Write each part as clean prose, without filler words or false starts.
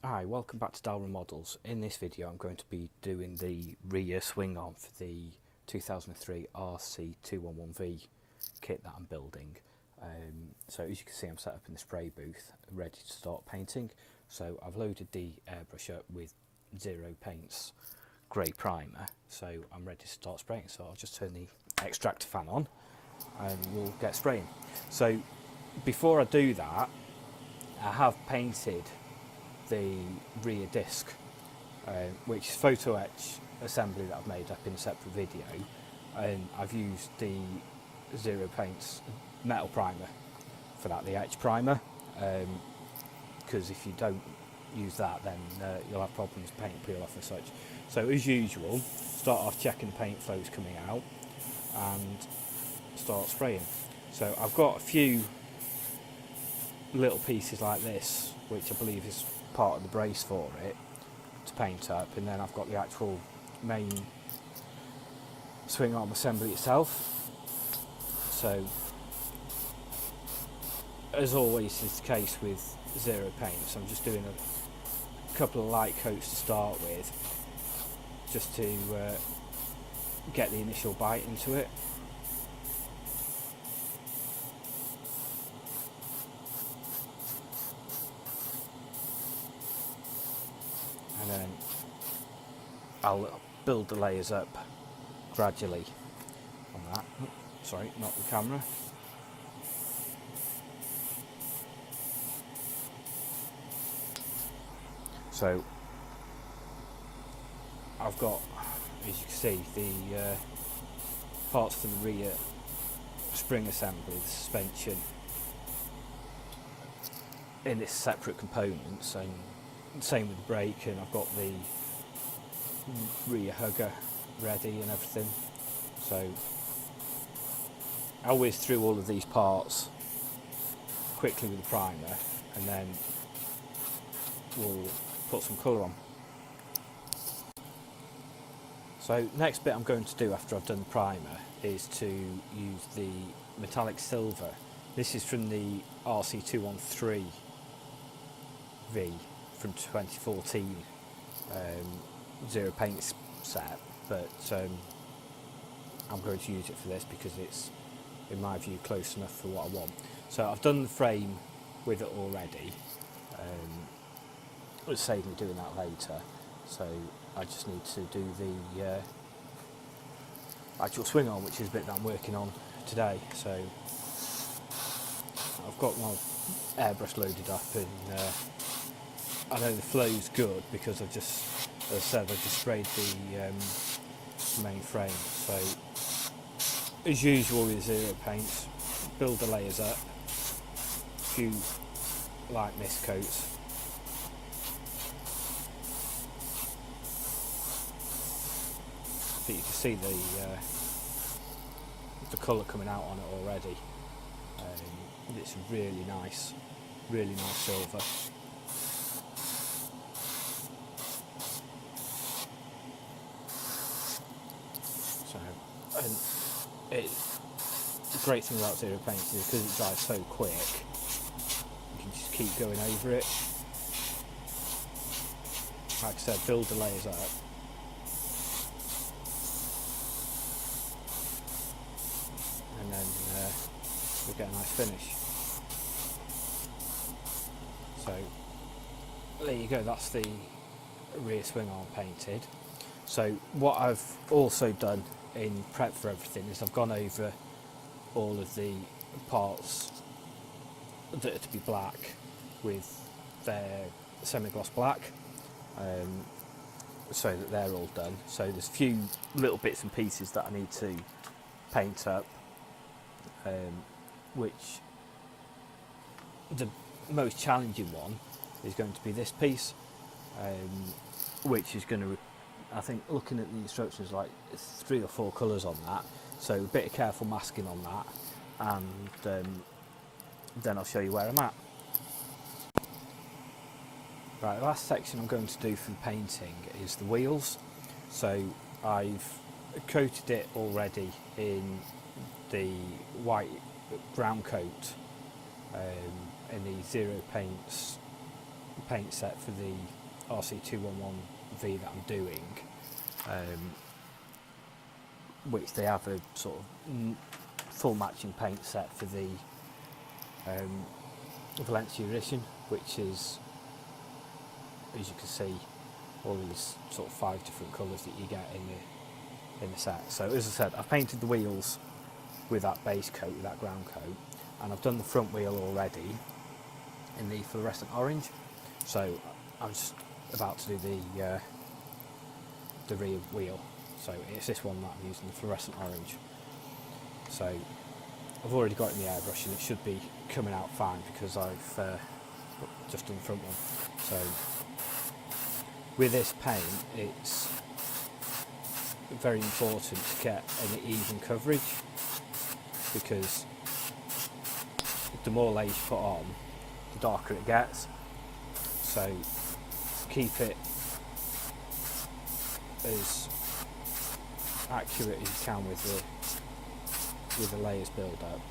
Hi, welcome back to Dalra Models. In this video I'm going to be doing the rear swing arm for the 2003 RC211V kit that I'm building. So as you can see, I'm set up in the spray booth ready to start painting. So I've loaded the airbrush up with Zero Paints grey primer, so I'm ready to start spraying. So I'll just turn the extractor fan on and we'll get spraying. So before I do that, I have painted the rear disc, which is photo etch assembly that I've made up in a separate video, and I've used the Zero Paints metal primer for that, the etch primer, because if you don't use that then you'll have problems paint peel off and such. So as usual, start off checking the paint flows coming out and start spraying. So I've got a few little pieces like this, which I believe is part of the brace for it to paint up, and then I've got the actual main swing arm assembly itself. So as always is the case with Zero Paints, I'm just doing a couple of light coats to start with, just to get the initial bite into it. And then I'll build the layers up gradually on that. Sorry, not the camera. So I've got, as you can see, the parts for the rear spring assembly, the suspension, in this separate components, and same with the brake, and I've got the rear hugger ready and everything. So I'll whiz through all of these parts quickly with the primer, and then we'll put some colour on. So next bit I'm going to do after I've done the primer is to use the metallic silver. This is from the RC213V from 2014 Zero Paints set, but I'm going to use it for this because it's, in my view, close enough for what I want. So I've done the frame with it already. It'll save me doing that later, so I just need to do the actual swing arm, which is a bit that I'm working on today. So I've got my airbrush loaded up, and I know the flow's good because I've just, as I said, I've just sprayed the main frame. So as usual with Zero Paints, build the layers up, a few light mist coats, but you can see the colour coming out on it already. It's really nice silver. So, and the great thing about Zero Paints is because it dries so quick, you can just keep going over it. Like I said, build the layers up. And then we'll get a nice finish. So there you go, that's the rear swing arm painted. So what I've also done in prep for everything is I've gone over all of the parts that are to be black with their semi-gloss black, so that they're all done. So there's a few little bits and pieces that I need to paint up, which the most challenging one is going to be this piece, which is going to, I think, looking at the instructions, like 3 or 4 colours on that, so a bit of careful masking on that, and then I'll show you where I'm at. Right, the last section I'm going to do for the painting is the wheels. So I've coated it already in the white ground coat, in the Zero Paints paint set for the RC211V that I'm doing, which they have a sort of full matching paint set for the Valencia edition, which is, as you can see, all these sort of 5 different colours that you get in the set. So as I said, I've painted the wheels with that base coat, with that ground coat, and I've done the front wheel already in the fluorescent orange. So I'm just about to do the rear wheel. So it's this one that I'm using, the fluorescent orange. So I've already got it in the airbrush and it should be coming out fine because I've just done the front one. So with this paint, it's very important to get an even coverage, because the more layers you put on, the darker it gets. So keep it as accurate as you can with the layers build up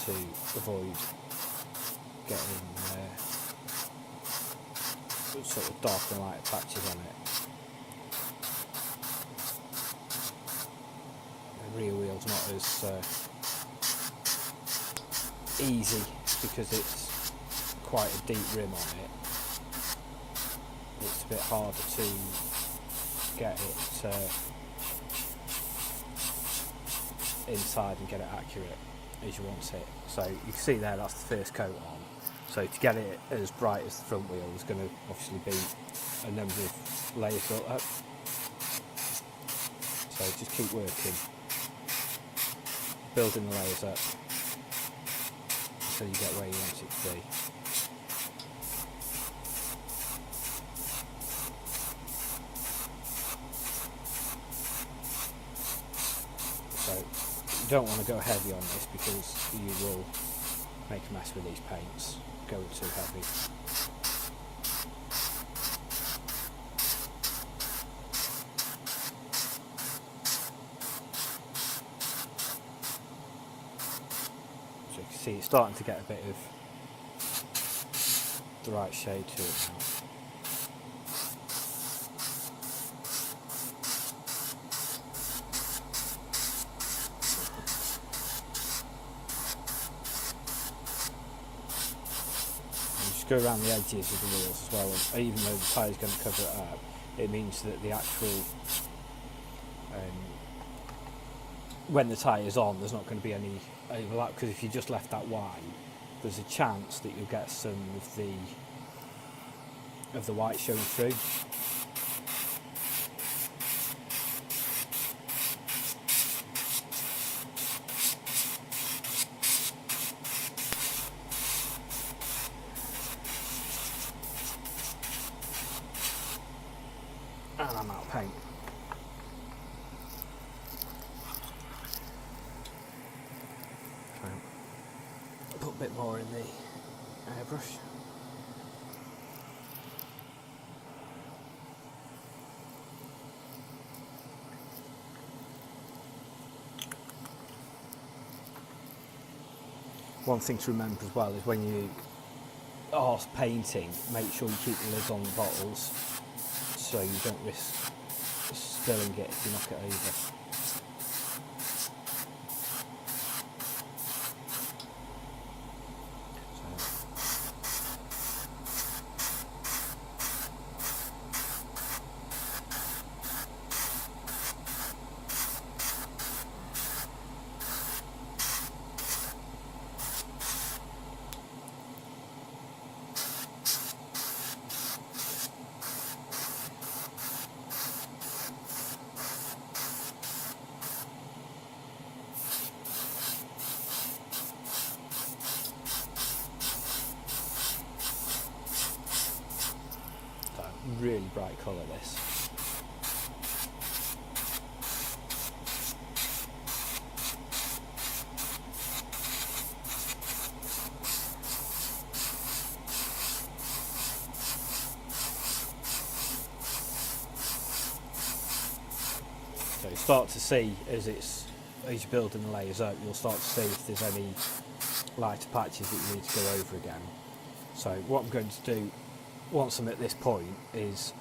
to avoid getting sort of dark and light patches on it. The rear wheel's not as easy because it's quite a deep rim on it. It's a bit harder to get it inside and get it accurate as you want it. So you can see there, that's the first coat on. So to get it as bright as the front wheel, there's going to obviously be a number of layers built up. So just keep working, building the layers up until you get where you want it to be. So you don't want to go heavy on this because you will make a mess with these paints going too heavy. So you can see it's starting to get a bit of the right shade to it now. Go around the edges of the wheels as well, and even though the tyre is going to cover it up, it means that the actual when the tyre is on, there's not going to be any overlap, because if you just left that wide, there's a chance that you'll get some of the white showing through. And I'm out of paint. Put a bit more in the airbrush. One thing to remember as well is when you are painting, make sure you keep the lids on the bottles so you don't risk spilling it if you knock it over. Really bright colour this. So you start to see as you're building the layers up, you'll start to see if there's any lighter patches that you need to go over again. So what I'm going to do once I'm at this point is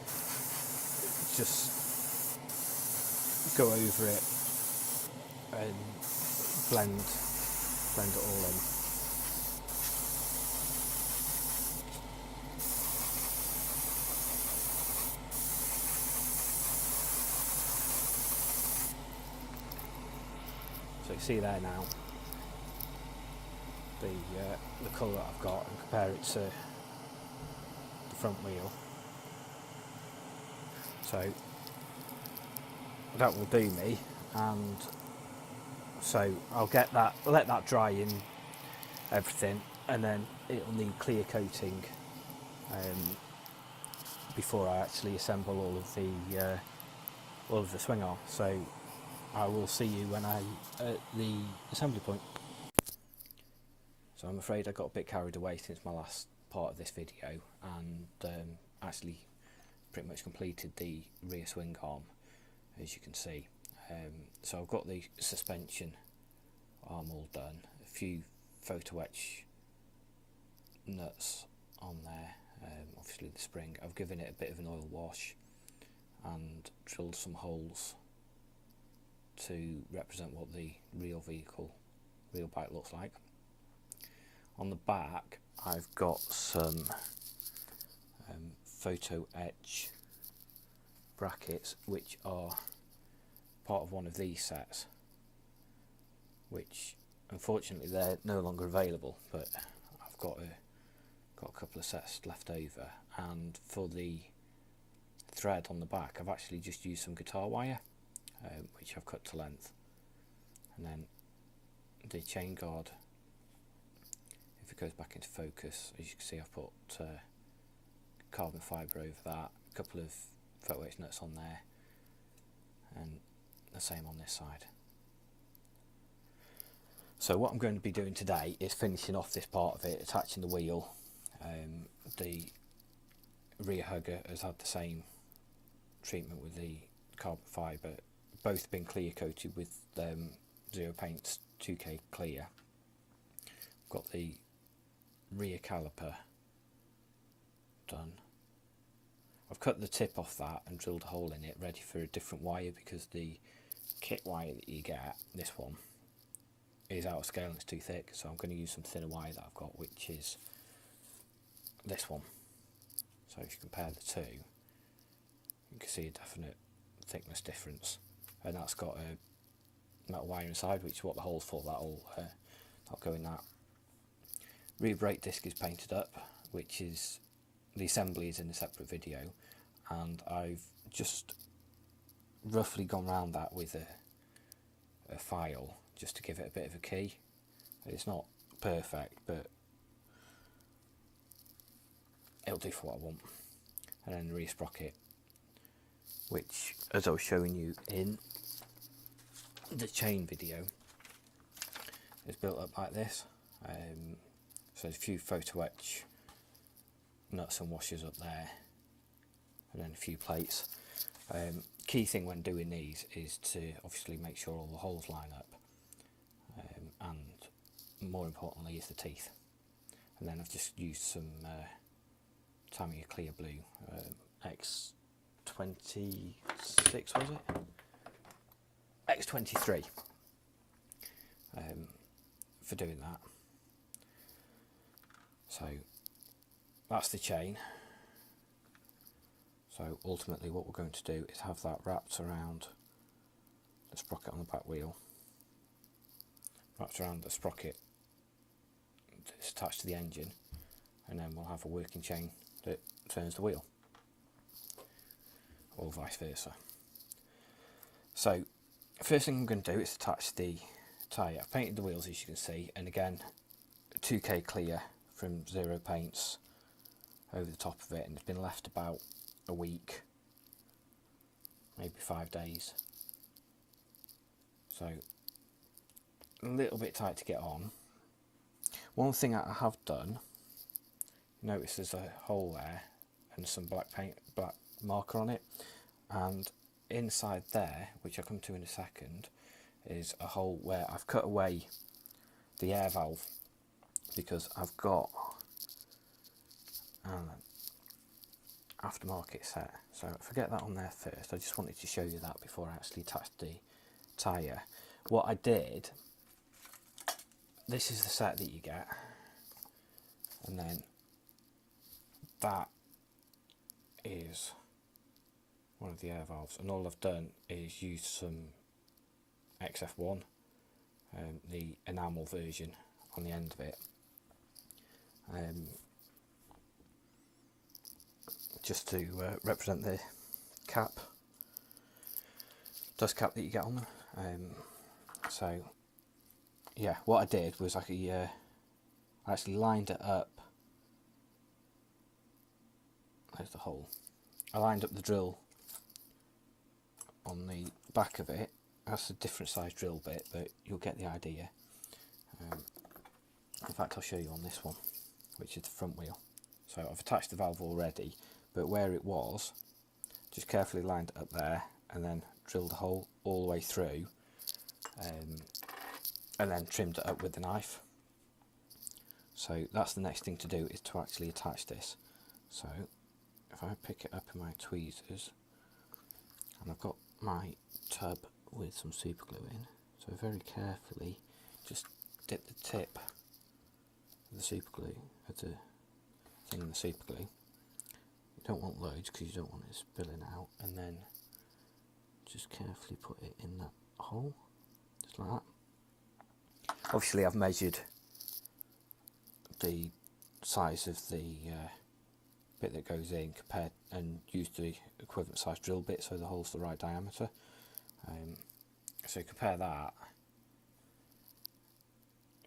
just go over it and blend it all in. So you see there now the colour that I've got, and compare it to the front wheel. So that will do me, and so I'll let that dry in everything, and then it'll need clear coating before I actually assemble all of the swing arm. So I will see you when I'm at the assembly point. So I'm afraid I got a bit carried away since my last part of this video, and actually pretty much completed the rear swing arm, as you can see. So I've got the suspension arm all done, a few photo etch nuts on there, obviously the spring. I've given it a bit of an oil wash and drilled some holes to represent what the real bike looks like. On the back I've got some photo etch brackets which are part of one of these sets, which unfortunately they're no longer available, but I've got a couple of sets left over. And for the thread on the back I've actually just used some guitar wire, which I've cut to length, and then the chain guard, if it goes back into focus, as you can see I've put carbon fibre over that, a couple of photo etch nuts on there, and the same on this side. So what I'm going to be doing today is finishing off this part of it, attaching the wheel. The rear hugger has had the same treatment with the carbon fibre, both been clear coated with Zero Paints 2K clear. Got the rear caliper done. I've cut the tip off that and drilled a hole in it, ready for a different wire, because the kit wire that you get, this one, is out of scale and it's too thick, so I'm going to use some thinner wire that I've got, which is this one. So if you compare the two, you can see a definite thickness difference, and that's got a metal wire inside, which is what the hole's for. That'll go in that. Rear brake disc is painted up, which is, the assembly is in a separate video, and I've just roughly gone round that with a file just to give it a bit of a key. It's not perfect, but it'll do for what I want. And then the rear sprocket, which, as I was showing you in the chain video, is built up like this. So there's a few photo etch nuts and washers up there, and then a few plates. Key thing when doing these is to obviously make sure all the holes line up, and more importantly is the teeth. And then I've just used some Tamiya clear blue, X26 was it? X23, for doing that. So that's the chain. So ultimately what we're going to do is have that wrapped around the sprocket on the back wheel, wrapped around the sprocket that's attached to the engine, and then we'll have a working chain that turns the wheel, or vice versa. So first thing I'm going to do is attach the tyre. I've painted the wheels, as you can see, and again 2K clear from Zero Paints over the top of it, and it's been left about a week, maybe 5 days, so a little bit tight to get on. One thing I have done, notice there's a hole there and some black marker on it, and inside there, which I'll come to in a second, is a hole where I've cut away the air valve, because I've got and aftermarket set. So forget that on there first. I just wanted to show you that before I actually attached the tyre. What I did, this is the set that you get, and then that is one of the air valves, and all I've done is use some XF1, the enamel version on the end of it, just to represent the cap, dust cap that you get on them. So yeah, what I did was I actually lined it up. There's the hole. I lined up the drill on the back of it. That's a different size drill bit, but you'll get the idea. In fact, I'll show you on this one, which is the front wheel. So I've attached the valve already, but where it was, just carefully lined it up there, and then drilled a hole all the way through, and then trimmed it up with the knife. So that's the next thing to do, is to actually attach this. So if I pick it up in my tweezers, and I've got my tub with some super glue in, so very carefully just dip the tip of the super glue, of the thing in the super glue. You don't want loads because you don't want it spilling out, and then just carefully put it in that hole, just like that. Obviously I've measured the size of the bit that goes in compared, and used the equivalent size drill bit so the hole's the right diameter. So compare that,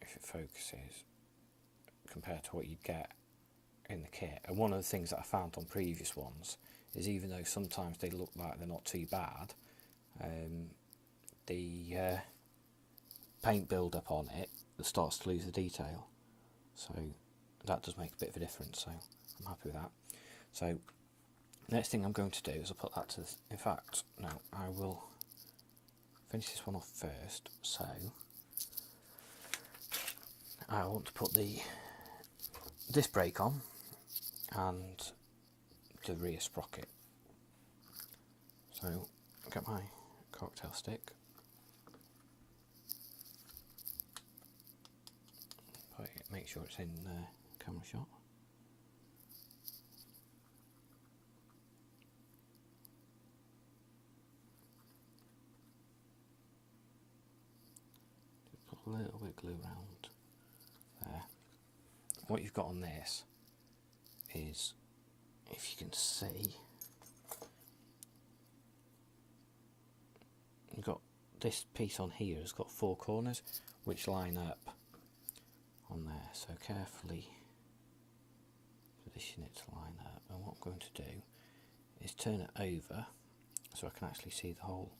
if it focuses, compared to what you'd get in the kit. And one of the things that I found on previous ones is, even though sometimes they look like they're not too bad, the paint build up on it starts to lose the detail, so that does make a bit of a difference, so I'm happy with that. So next thing I'm going to do is I'll put that to this. In fact, no, I will finish this one off first. So I want to put the disc brake on and the rear sprocket. So I'll get my cocktail stick, make sure it's in camera shot. Just put a little bit of glue around there. What you've got on this is, if you can see, you've got this piece on here has got 4 corners which line up on there, so carefully position it to line up. And what I'm going to do is turn it over so I can actually see the hole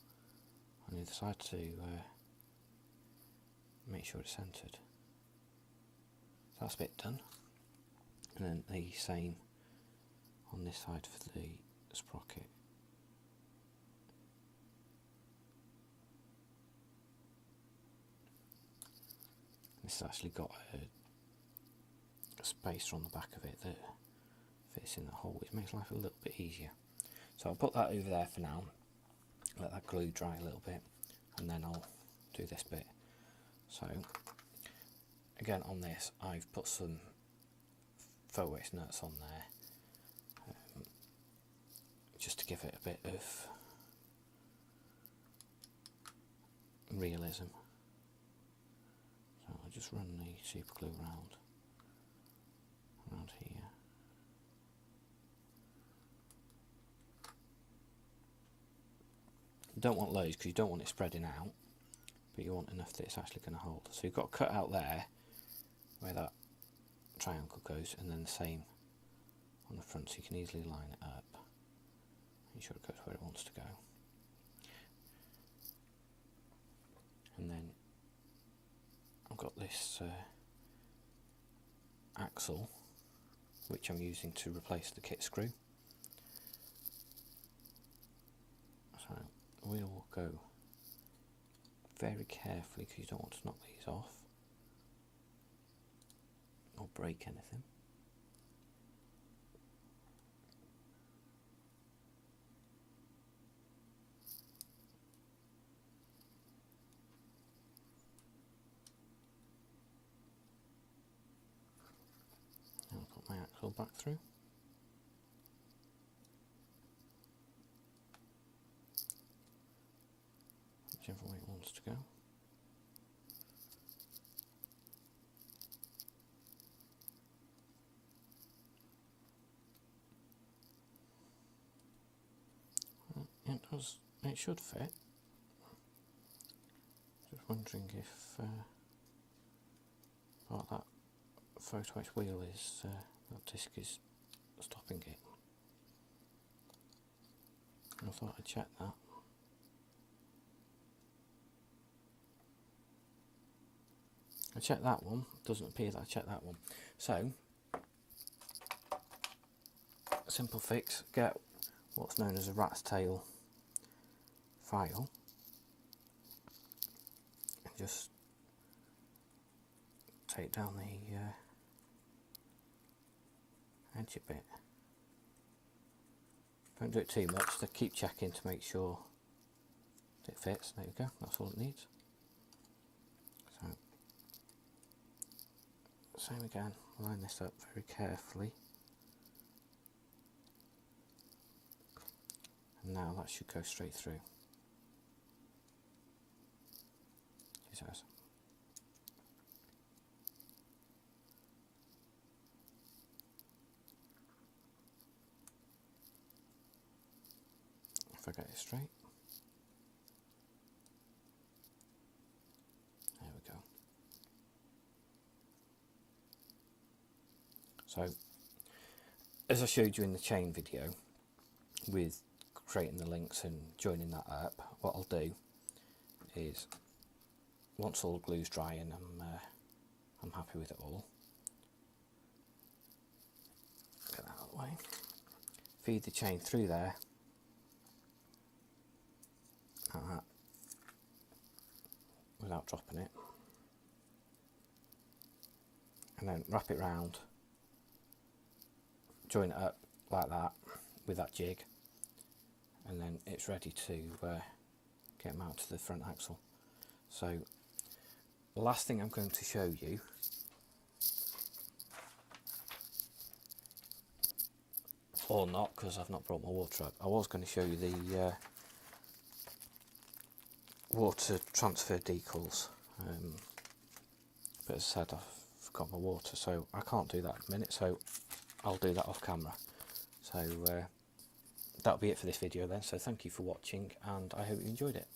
on the other side to make sure it's centered. So that's a bit done, and then the same on this side for the sprocket. This has actually got a spacer on the back of it that fits in the hole, which makes life a little bit easier. So I'll put that over there for now, let that glue dry a little bit, and then I'll do this bit. So again, on this I've put some faux nuts on there, just to give it a bit of realism. So I'll just run the super glue around here. You don't want loads because you don't want it spreading out, but you want enough that it's actually going to hold. So you've got to cut out there where that triangle goes, and then the same on the front, so you can easily line it up. Make sure it goes where it wants to go. And then I've got this axle which I'm using to replace the kit screw. So we will go very carefully because you don't want to knock these off or break anything. back through. Whichever way it wants to go. It should fit. Just wondering if part of that photo etch wheel is that disc is stopping it. I thought I'd check that. I checked that one. Doesn't appear that I checked that one. So simple fix. Get what's known as a rat's tail file and just take down the edge a bit. Don't do it too much, so keep checking to make sure it fits. There you go, that's all it needs. So same again, line this up very carefully. And now that should go straight through. Jesus. If I get it straight. There we go. So, as I showed you in the chain video, with creating the links and joining that up, what I'll do is, once all the glue's dry and I'm happy with it all, get that out of the way, feed the chain through there, like that, without dropping it, and then wrap it round, join it up like that with that jig, and then it's ready to get mounted to the front axle. So the last thing I'm going to show you or not, because I've not brought my water up. I was going to show you the water transfer decals, but as I said, I've forgot my water, so I can't do that at the minute, so I'll do that off camera. So that'll be it for this video then, so thank you for watching and I hope you enjoyed it.